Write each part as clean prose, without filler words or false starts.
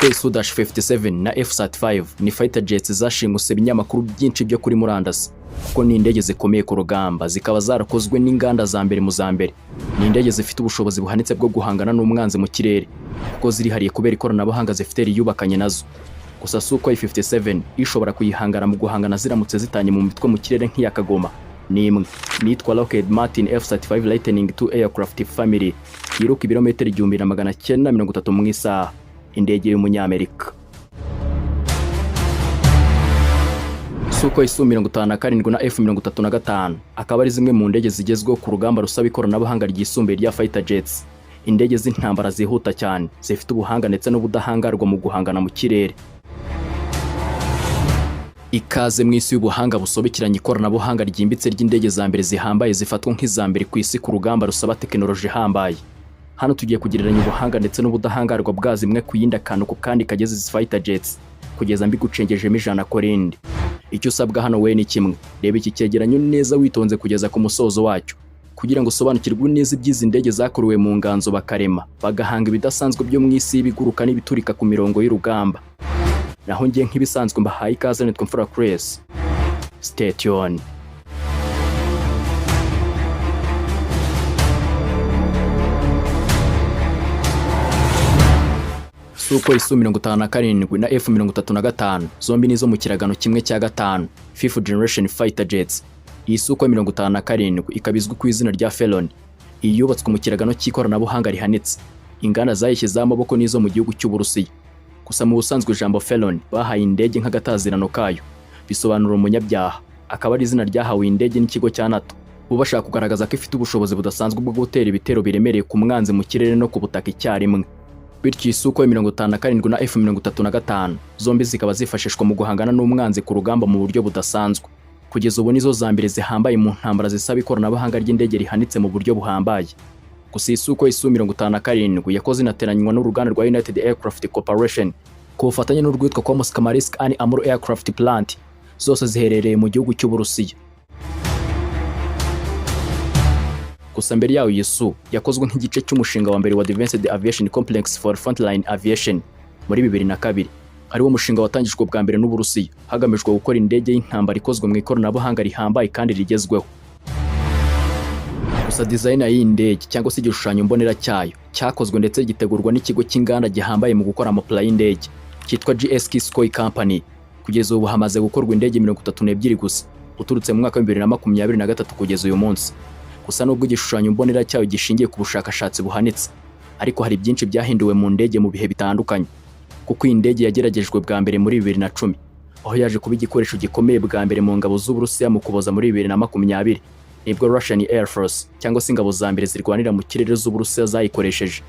Sukhoi SU-57 na F-35 ni fighter jets zashimuse ibinyamakuru byinshi byo kuri murandasi kuko ni indege zikomeye ku rugamba, zikaba zarakozwe n'inganda za mbere mu za mbere. Ni indege zifite ubushobozi buhanitse bwo guhangana n'umwanzi mu kirere kuko zirihariye kubera ikoranabuhanga zifite riyubakanye nazo. Gusa Sukhoi 57 ishobora kuyihangana mu guhangana ziramutse zitanye mu mitwe mu kirere nk'iya Kagoma ni imwe, nitwa Lockheed Martin F-35 Lightning II aircraft family, yiruka ibirometero 1930 mu isaha, indege y'umunyamerika. Sukhoi SU-57 na F-35 akaba ari zimwe mu ndege zigezweho ku rugamba rusaba ikoranabuhanga ryisumbuye rya fighter jets, indege z'intambara zihuta cyane zifite ubuhanga ndetse n'ubudahangarwa mu guhangana mu kirere. Ikaze mu isi y'ubuhanga busobekeranye ikoranabuhanga ryimbitse ry'indege za mbere zihambaye zifatwa nk'iza mbere ku isi ku rugamba rusaba tekinoloji ihambaye. Hano tugiye kugereranya ubuhanga ndetse n'ubudahangarwa bwa zimwe ku yindi akantu ku kandi kageze izi fighter jets kugeza mbigucengejemo ijana ko rindi. Icyo usabwa hano we ni kimwe, reba iki cyegeranyo neza witonze kugeza ku musozo wacyo kugira ngo usobanukirwe neza iby'izi ndege zakorewe mu nganzo bakarema bagahanga ibidasanzwe byo mu isi y'ibiguruka n'ibiturika ku mirongo y'urugamba. Naho ngiye nk'ibisanzwe mbahaye ikaze, nitwa Imfura Chris. Stay tuned. Sukhoi SU-57 na F-35 zombi nizo mu kiragano kimwe cya gatanu 5th generation fighter jets. Iyi Sukhoi 57 ikabizwe ku izina rya Felon. Iyi yubatswe mu kiragano cy'ikoranabuhanga rihanitse. Inganda zayishyizeho amaboko nizo mu gihugu cy'Uburusiya. Gusa mu busanzwe ijambo Felon bahaye indege nk'agatazirano kayo, bisobanura umunyabyaha. Akaba ari izina ryahawe indege n'ikigo cya NATO bashaka kugaragaza ko ifite ubushobozi budasanzwe bwo gutera ibitero biremereye ku mwanzi mu kirere no ku butaka icyarimwe. Bityo Sukhoi 57 na F-35 zombi zikaba zifashishwa mu guhangana n'umwanzi ku rugamba mu buryo budasanzwe. Kugeza ubu nizo za mbere zihambaye mu ntambara zisaba ikoranabuhanga ry'indege rihanitse mu buryo buhambaye. Gusa Sukhoi SU-57 yakoze inateranywa n'uruganda rwa United Aircraft Corporation ku bufatanye n'urwitwa 𝐂𝐜𝐡𝐢𝐶 Aircraft Plant, zose ziherereye mu gihugu cy'Uburusiya. Gusa mbere yayo Yesu yakozwe nk'igice cy'umushinga wa mbere wa Advanced Aviation Complex for Frontline Aviation muri 2002, ari wo mushinga watangijwe bwa mbere n'Uburusiya hagamijwe gukora indege y'intambara ikozwe mu ikoranabuhanga rihambaye kandi rigezweho. Gusa design y'indege cyangwa se igishushanyo mbonera cyayo cyakozwe ndetse gitegurwa n'ikigo cy'inganda gihambaye mu gukora amapula y'indege cyitwa GSK Sukhoi Company. Kugeza ubu hamaze gukorwa indege 32 gusa uturutse mu mwaka wa 2023 kugeza uyu munsi. Gusa nubwo igishushanyo mbonera cyayo gishingiye ku bushakashatsi buhanitse, ariko hari byinshi byahinduwe mu ndege mu bihe bitandukanye, kuko iyi ndege yageragejwe bwa mbere muri 2010 aho yaje kuba igikoresho gikomeye bwa mbere mu ngabo z'Uburusiya mu kuboza muri 2020 nibwo Russian Air Force cyangwa se ingabo za mbere zirwanira mu kirere z'Uburusiya zayikoresheje.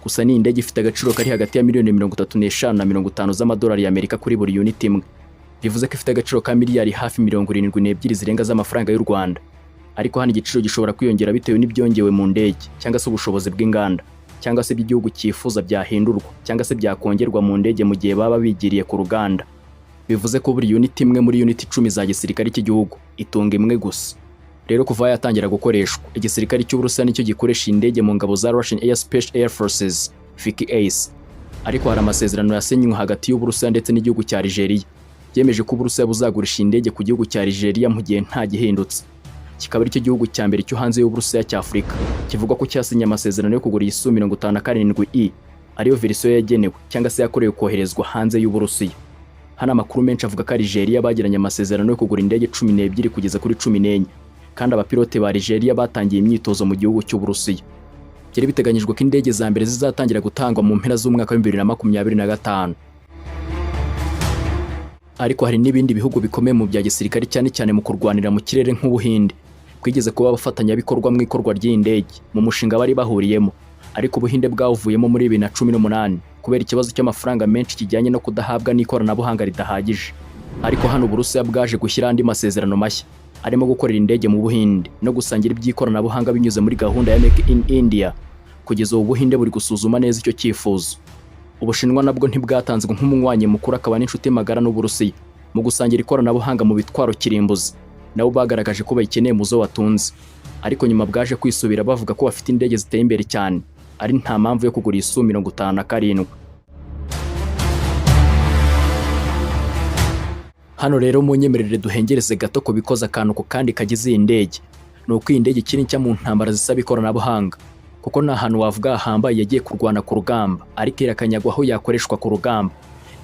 Gusa ni indege ifite agaciro kari hagati ya $35 na $50 z'amadolari y'Amerika kuri buri unit imwe, bivuze ko ifite agaciro ka miliyari hafi 72 zirenga z'amafaranga y'u Rwanda. Ariko hano igiciro gishobora kwiyongera bitewe n'ibyongewe mu ndege cyangwa se ubushobozi bw'inganda cyangwa se by'igihugu cyifuza byahindurwa cyangwa se byakongerwa mu ndege mu gihe baba bigiriye ku ruganda. Bivuze ko buri unit imwe muri unit 10 za gisirikare cy'igihugu itunga imwe gusa. Rero kuva yatangira gukoreshwa, igisirikare cy'Uburusiya nicyo gikoresha indege mu ngabo za Russian Air Special Air Forces (𝐕𝐤𝐸). Ariko hari amasezerano yasenywe hagati y'Uburusiya ndetse n'igihugu cya Algeria yemeje ko Uburusiya buzagurisha indege ku gihugu cya Algeria mu gihe nta gihindutse. Kikaba aricyo gihugu cya mbere cyo hanze y'Uburusiya cya Afurika kivuga ko cyasinye amasezerano yo kugura iyi Su-57 ariyo verisiyo yagenewe cyangwa se yakorewe koherezwa hanze y'Uburusiya. Hano amakuru menshi avuga ko Algeria bagiranye amasezerano yo kugura indege 12 kugeza kuri 14, kandi abapilote ba Algeria batangiye imyitozo mu gihugu cy'Uburusiya. Byari biteganyijwe ko indege za mbere zizatangira gutangwa mu mpera z'umwaka wa 2025. Ariko hari n'ibindi bihugu bikomeye mu bya gisirikare cyane mu kurwanira mu kirere nk'Ubuhinde kwigeze kuba abafatanyabikorwa mu ikorwa ry'indege mu mushinga bari bahuriyemo, ariko Ubuhinde bwawuvuyemo muri 2018 kubera ikibazo cy'amafaranga menshi kijyanye no kudahabwa n'ikoranabuhanga ridahagije. Ariko hano Uburusiya bwaje gushyira andi masezerano mashya arimo gukorera indege mu Buhinde no gusangira iby'ikoranabuhanga binyuze muri gahunda ya Make in India. Kugeza ubu Buhinde buri gusuzuma neza icyo cyifuzo. Ubushinwa nabwo ntibwatanzwe nk'umunywanyi mukuru akaba n'inshuti magara n'Uburusiya mu gusangira ikoranabuhanga mu bitwaro kirimbuzi, nabo bagaragaje ko bayikeneye mu zo watunze. Ariko nyuma bwaje kwisubira bavuga ko bafite indege ziteye imbere cyane, ari nta mpamvu yo kugura iyi Su-57. Hano rero munyemerere duhengereze gato ko bikoza akantu ko kandi kagize iyi ndege. Nuko iyi ndege ikiri nshya mu ntambara zisaba ikoranabuhanga, kuko nta hantu wavuga hambaye yagiye kurwana ku rugamba, ariko irakanyagwa aho yakoreshwa ku rugamba.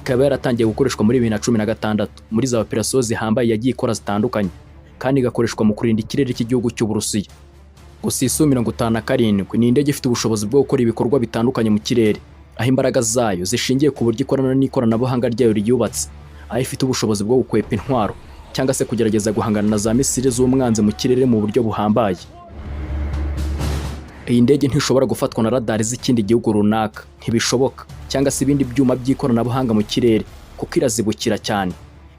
Ikaba yaratangiye gukoreshwa muri 2016 muri za operasiyo zihambaye yagiye ikora zitandukanye, kandi igakoreshwa mu kurinda ikirere cy'igihugu cy'Uburusiya. Gusa Su-57 ni indege ifite ubushobozi bwo gukora ibikorwa bitandukanye mu kirere, aho imbaraga zayo zishingiye ku buryo ikorana n'ikoranabuhanga ryayo ryubatse, aho ifite ubushobozi bwo gukwepa intwaro cyangwa se kugerageza guhangana na za misile z'umwanzi mu kirere mu buryo buhambaye. Iyi ndege ntishobora gufatwa na radari z'ikindi gihugu runaka, ntibishoboka, cyangwa se ibindi byuma by'ikoranabuhanga mu kirere, kuko irazibukira cyane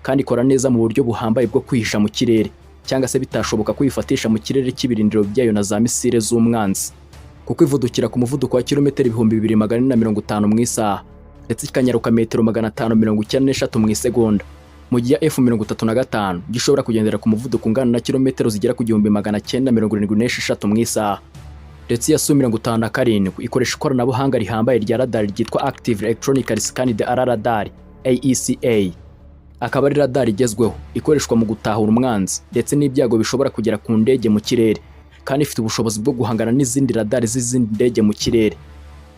kandi ikora neza mu buryo buhambaye bwo kwihisha mu kirere, cyangwa se bitashoboka kuyifatisha mu kirere cy'ibirindiro byayo na za misile z'umwanzi, kuko ivudukira ku muvuduko wa kilometero 2450 mu isaha, ndetse ikanyaruka metero 593 mu isegonda, mu gihe F-35 gishobora kugendera ku muvuduko ungana na kilometero zigera ku 1976 mu isaha. Ndetse ya Su-57 ikoresha ikoranabuhanga rihambaye rya radar ryitwa Active Electronically Scanned Radar (AECA). Akaba ari radar igezweho ikoreshwa mu gutahura umwanzi ndetse n'ibyago bishobora kugera ku ndege mu kirere, kandi ifite ubushobozi bwo guhangana n'izindi radar z'izindi ndege mu kirere.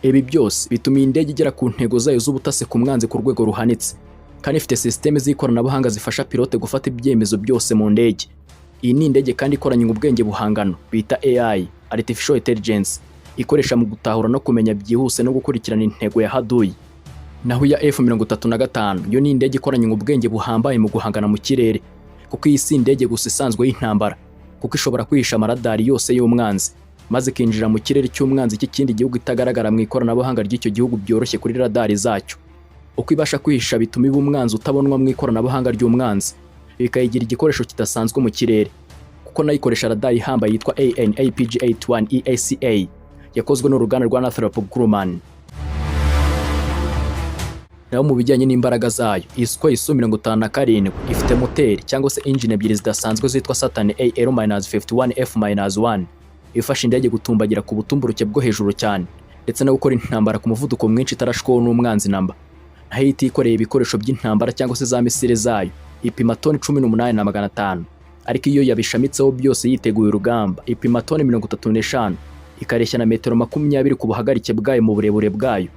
Ibi byose bituma iyi ndege igera ku ntego zayo z'ubutasi ku mwanzi ku rwego ruhanitse, kandi ifite systeme z'ikoranabuhanga zifasha pilote gufata ibyemezo byose mu ndege. Iyi ni indege kandi ikoranye ubwenge buhangano bita AI, Artificial Intelligence, ikoresha mu gutahura no kumenya byihuse no gukurikirana intego ya haduyi. Naho ya F-35 yo ni indege ikoranye ubwenge buhambaye mu guhangana mu kirere, kuko iyi si indege gusa isanzwe y'intambara, kuko ishobora kwihisha amaradari yose y'umwanzi maze ikinjira mu kirere cy'umwanzi cy'ikindi gihugu itagaragara mu ikoranabuhanga ry'icyo gihugu byoroshye kuri radari zacyo. Uko ibasha kwihisha bituma iba umwanzi utabonwa mu ikoranabuhanga ry'umwanzi, bikayigira igikoresho kidasanzwe mu kirere, kuko nayo ikoresha radari ihambaye yitwa AN/APG-81 EACA yakozwe n'uruganda rwa Northrop Grumman. Naho mu bijyanye n'imbaraga zayo, Sukhoi SU-57 ifite moteri cyangwa se engine ebyiri zidasanzwe zitwa Saturn AL-51F-1 ifasha indege gutumbagira ku butumburuke bwo hejuru cyane, ndetse no gukora intambara ku muvuduko mwinshi itarashwaho n'umwanzi namba. Naho itikoreye ibikoresho by'intambara cyangwa se za misile zayo ipima toni 18,500, ariko iyo yabishamitseho byose yiteguye urugamba ipima toni 35, ikareshya na metero 20 ku buhagarike bwayo mu burebure bwayo,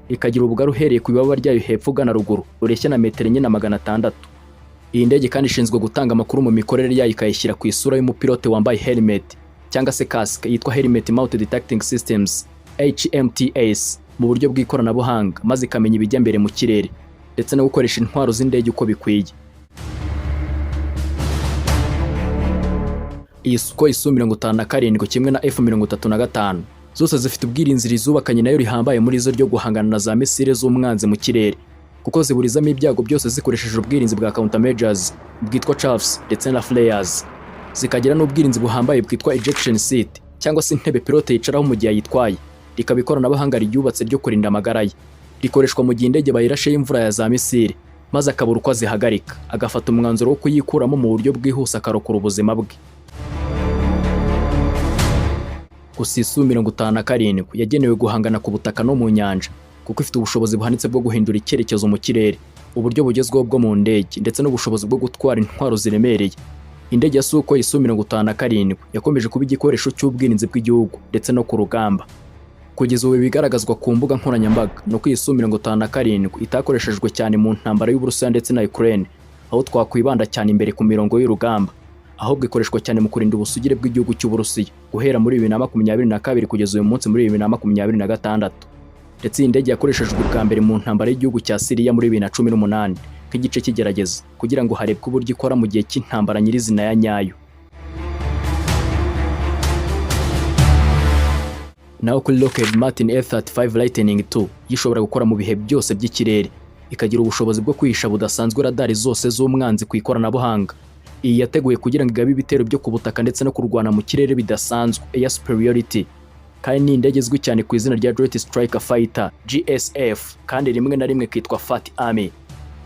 ikagira ubugari uhereye ku ibaba ryayo hepfo ugana ruguru ureshya na metero 4,600. Iyi ndege kandi ishinzwe gutanga amakuru mu mikorere yayo ikayishyira ku isura y'umupilote wambaye helmet cyangwa se casque yitwa Helmet Mounted Detecting Systems (HMTS) mu buryo bw'ikoranabuhanga, maze ikamenya ibijya mbere mu kirere ndetse no gukoresha intwaro z'indege uko bikwiye. Iyi Sukhoi Su-57 kimwe na F-35 zose zifite ubwirinzi zubakanye nayo rihambaye muri zo ryo guhangana na za misile z'umwanzi mu kirere, kuko ziburizamo ibyago byose zikoresheje ubwirinzi bwa countermeasures bwitwa chaffs ndetse na flares. Zikagira n'ubwirinzi buhambaye bwitwa ejection seat cyangwa se intebe pilote yicaraho mu gihe ayitwaye, rikaba ikoranabuhanga ryubatse ryo kurinda amagara ye. Rikoreshwa mu gihe indege bayirashe y'imvura ya za misile, maze akabura uko azihagarika, agafata umwanzuro wo kuyikuramo mu buryo bwihuse akarokora ubuzima bwe. Gusa Su-57 yagenewe guhangana ku butaka no mu nyanja, kuko ifite ubushobozi buhanitse bwo guhindura icyerekezo mu kirere, uburyo bugezweho bwo mu ndege ndetse n'ubushobozi bwo gutwara intwaro ziremereye. Indege ya Sukhoi Su-57 yakomeje kuba igikoresho cy'ubwirinzi bw'igihugu ndetse no ku rugamba. Kugeza ubu bigaragazwa ku mbuga nkoranyambaga nuko iyi Su-57 itakoreshejwe cyane mu ntambara y'Uburusiya ndetse na Ukraine, aho twakwibanda cyane imbere ku mirongo y'urugamba, ahubwo ikoreshwa cyane mu kurinda ubusugire bw'igihugu cy'Uburusiya guhera muri 2022 kugeza uyu munsi muri 2026. Ndetse iyi ndege yakoreshejwe bwa mbere mu ntambara y'igihugu cya Syria muri 2018 nk'igice cy'igerageza kugira ngo harebwe uburyo ikora mu gihe cy'intambara nyirizina ya nyayo. Naho kuri Lockheed Martin F-35 Lightning II yishobora gukora mu bihe byose by'ikirere, ikagira ubushobozi bwo kwihisha budasanzwe radari zose z'umwanzi ku ikoranabuhanga. Iyi yateguye kugira ngo igabe ibitero byo ku butaka ndetse no kurwana mu kirere bidasanzwe air superiority, kandi ni indege izwi cyane ku izina rya Joint Strike Fighter JSF, kandi rimwe na rimwe kitwa Fat Army.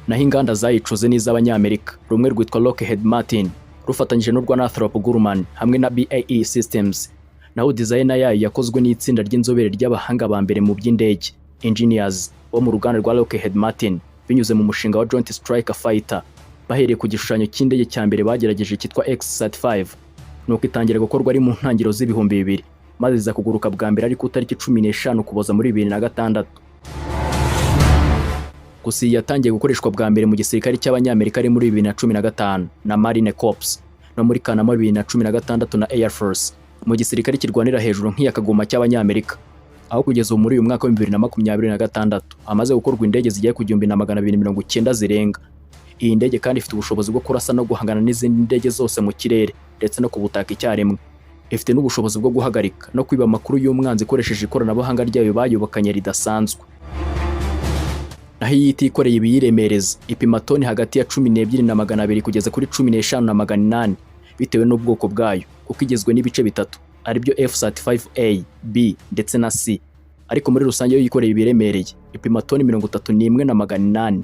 Naho inganda zayicuze n'iz'Abanyamerika, rumwe rwitwa Lockheed Martin rufatanyije n'urwa Northrop Grumman hamwe na BAE Systems. Naho design yayo yakozwe n'itsinda ry'inzobere ry'abahanga ba mbere mu by'indege engineers bo mu ruganda rwa Lockheed Martin binyuze mu mushinga wa Joint Strike Fighter. bahereye ku gishushanyo cy'indege cya mbere bagerageje cyitwa X-35 nuko itangira gukorwa ari mu ntangiriro z'ibihumbi 2000 maze iza kuguruka bwa mbere ari ku tariki 15 Ukuboza muri 2006. gusa yatangiye gukoreshwa bwa mbere mu gisirikare cy'Abanyamerika ari muri 2015 na Marine Corps no muri Kanama 2016 na Air Force mu gisirikare kirwanira hejuru nk'iyakagoma cy'Abanyamerika, aho kugeza muri uyu mwaka wa 2026 amaze gukorwa indege zigiye ku 1290 zirenga. Iyi ndege kandi ifite ubushobozi bwo kurasa no guhangana n'izindi ndege zose mu kirere ndetse no ku butaka icyarimwe. Ifite n'ubushobozi bwo guhagarika no kwiba amakuru y'umwanzi ikoresheje ikoranabuhanga ryayo bayubakanye ridasanzwe. Naho iyi itikoreye ibiyiremereza ipima toni hagati ya 12,200 kugeza kuri 15,800 bitewe n'ubwoko bwayo, kuko igizwe n'ibice bitatu aribyo F-35A, B ndetse na C, ariko muri rusange yo yikoreye ibiremereye ipima toni 31,800.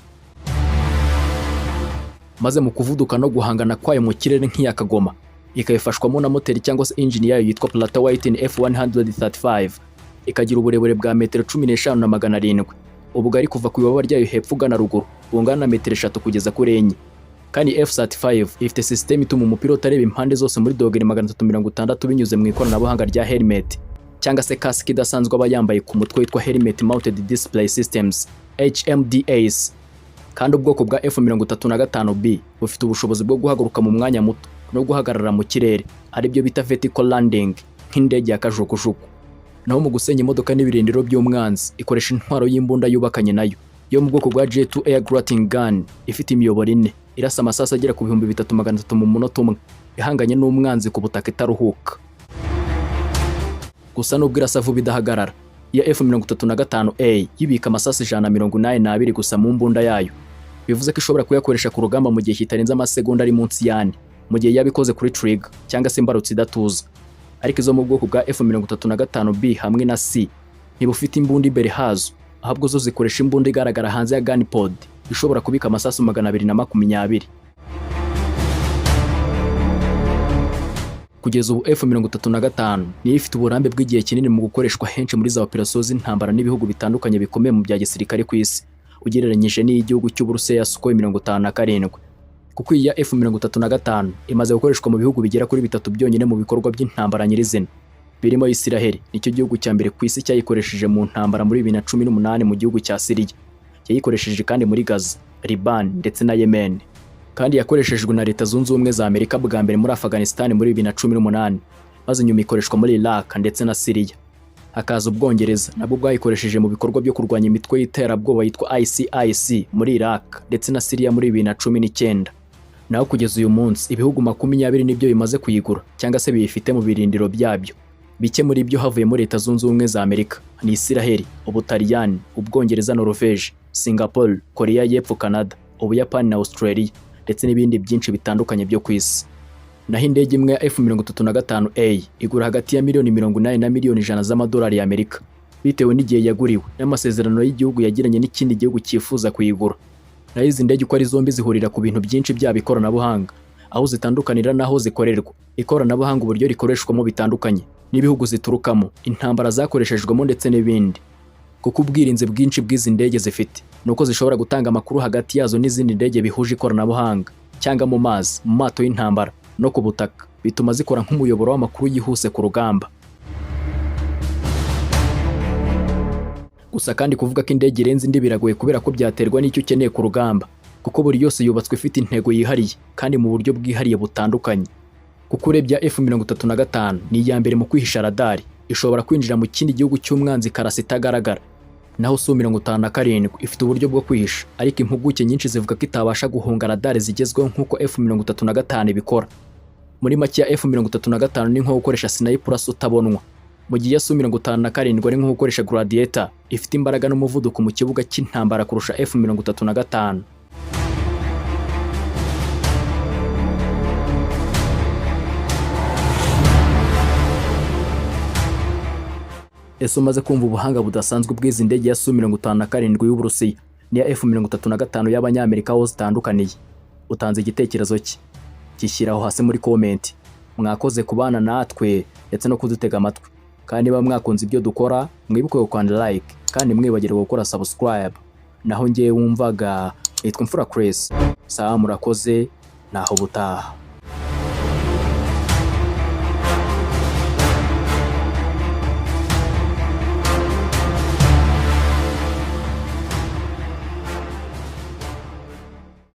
Maze mu kuvuduka no guhangana kwayo mu kirere nk'iyakagoma ikayifashwamo na moteri cyangwa se engine yayo yitwa Pratt Whitney F-135, ikagira uburebure bwa metero 15,700, ubugari kuva ku ibaba ryayo hepfo ugana ruguru bungana na metero 3 kugeza kuri 4. Kandi F-35 ifite system ituma umupilota areba impande zose muri dogere 360 binyuze mu ikoranabuhanga rya helmet cyangwa se kasike idasanzwe aba yambaye ku mutwe witwa Helmet Mounted Display Systems HMDS. Kandi ubwoko bwa F-35B bufite ubushobozi bwo guhaguruka mu mwanya muto no guhagarara mu kirere aribyo bita vertical landing nk'indege ya kajugujugu. Naho mu gusenya imodoka n'ibirindiro by'umwanzi ikoresha intwaro y'imbunda yubakanye nayo yo mu bwoko bwa J2 Air Gratting Gun ifite imiyoboro 4 irasa amasasa agera ku 2300 mu munota umwe, ihanganye n'umwanzi ku butaka itaruhuka. Gusa nubwo irasa vuba idahagarara, ya F-35A yibika amasasa 182 gusa mu mbunda yayo, bivuze ko ishobora kuyakoresha ku rugamba mu gihe kitarenze amasegonda ari munsi y'ane mu gihe yabikoze kuri trigger cyangwa se imbarutso idatuza. Ariko izo mu bwoko bwa F-35B hamwe na C ntibufite imbunda imbere hazo, ahubwo zo zikoresha imbunda igaragara hanze ya gun pod ishobora kubika amasasu 220. Kugeza ubu F-35 niyo ifite uburambe bw'igihe kinini mu gukoreshwa henshi muri za operasiyo z'intambara n'ibihugu bitandukanye bikomeye mu bya gisirikare ku isi, ugereranyije n'iy'igihugu cy'Uburusiya Sukhoi 57, kuko iyi ya F-35 imaze gukoreshwa mu bihugu bigera kuri 3 byonyine mu bikorwa by'intambara nyirizina, birimo Israel nicyo gihugu cya mbere ku isi cyayikoresheje mu ntambara muri 2018 mu gihugu cya Syria, yayikoresheje kandi muri Gaza, Liban ndetse na Yemen, kandi yakoreshejwe na Leta Zunze Ubumwe za Amerika bwa mbere muri Afghanistan muri 2018, maze nyuma ikoreshwa muri Iraq ndetse na Syria. Hakaza Ubwongereza nabwo bwayikoresheje mu bikorwa byo kurwanya imitwe y'iterabwoba yitwa ICIC muri Iraq ndetse na Syria muri 2019. Naho kugeza uyu munsi ibihugu 20 nibyo bimaze kuyigura cyangwa se biyifite mu birindiro byabyo. Bike muri byo havuye muri Leta Zunze Ubumwe za Amerika ni Israel, Ubutaliyani, Ubwongereza, Norvege, Singapore, Korea y'Epfo, Canada, Ubuyapani na Australia ndetse n'ibindi byinshi bitandukanye byo ku isi. Naho indege imwe ya F-35A igura hagati ya $80 na $100 z'amadolari y'Amerika bitewe n'igihe yaguriwe n'amasezerano y'igihugu yagiranye n'ikindi gihugu cyifuza kuyigura. Naho izi ndege uko ari zombi zihurira ku bintu byinshi byaba ikoranabuhanga, aho zitandukanira naho zikorerwa. Ikoranabuhanga uburyo rikoreshwamo bitandukanye n'ibihugu ziturukamo, intambara zakoreshejwemo ndetse n'ibindi. Kuko ubwirinzi bwinshi bw'izi ndege zifite nuko zishobora gutanga amakuru hagati yazo n'izindi ndege bihuje ikoranabuhanga cyangwa mu mazi, mu mato y'intambara no ku butaka, bituma zikora nk'umuyoboro w'amakuru yihuse ku rugamba. Gusa kandi kuvuga ko indege irenze indi biragoye kubera ko byaterwa n'icyo ukeneye ku rugamba, kuko buri yose yubatswe ifite intego yihariye kandi mu buryo bwihariye butandukanye. Kuko urebye F-35 ni iya mbere mu kwihisha radari, ishobora kwinjira mu kindi gihugu cy'umwanzi karasa itagaragara. Naho Su-57 ifite uburyo bwo kwihisha, ariko impuguke nyinshi zivuga ko itabasha guhunga radari zigezweho nk'uko F-35 bikora. Muri make ya F-35 ni nko gukoresha sniper utabonwa, mu gihe Su-57 ari nko gukoresha gladiator ifite imbaraga n'umuvuduko mu kibuga cy'intambara kurusha F-35. Ese umaze kumva ubuhanga budasanzwe bw'izi ndege ya Su-57 y'Uburusiya n'iya F-35 y'Abanyamerika aho zitandukaniye? Utanze igitekerezo cye, gishyiraho hasi muri comment. Mwakoze kubana natwe ndetse no kudutega amatwi, kandi niba mwakunze ibyo dukora mwibuke gukanda like kandi mwibagirwe gukora subscribe. Naho ngiye wumvaga nitwa Imfura Chris. sawa murakoze naho butaha.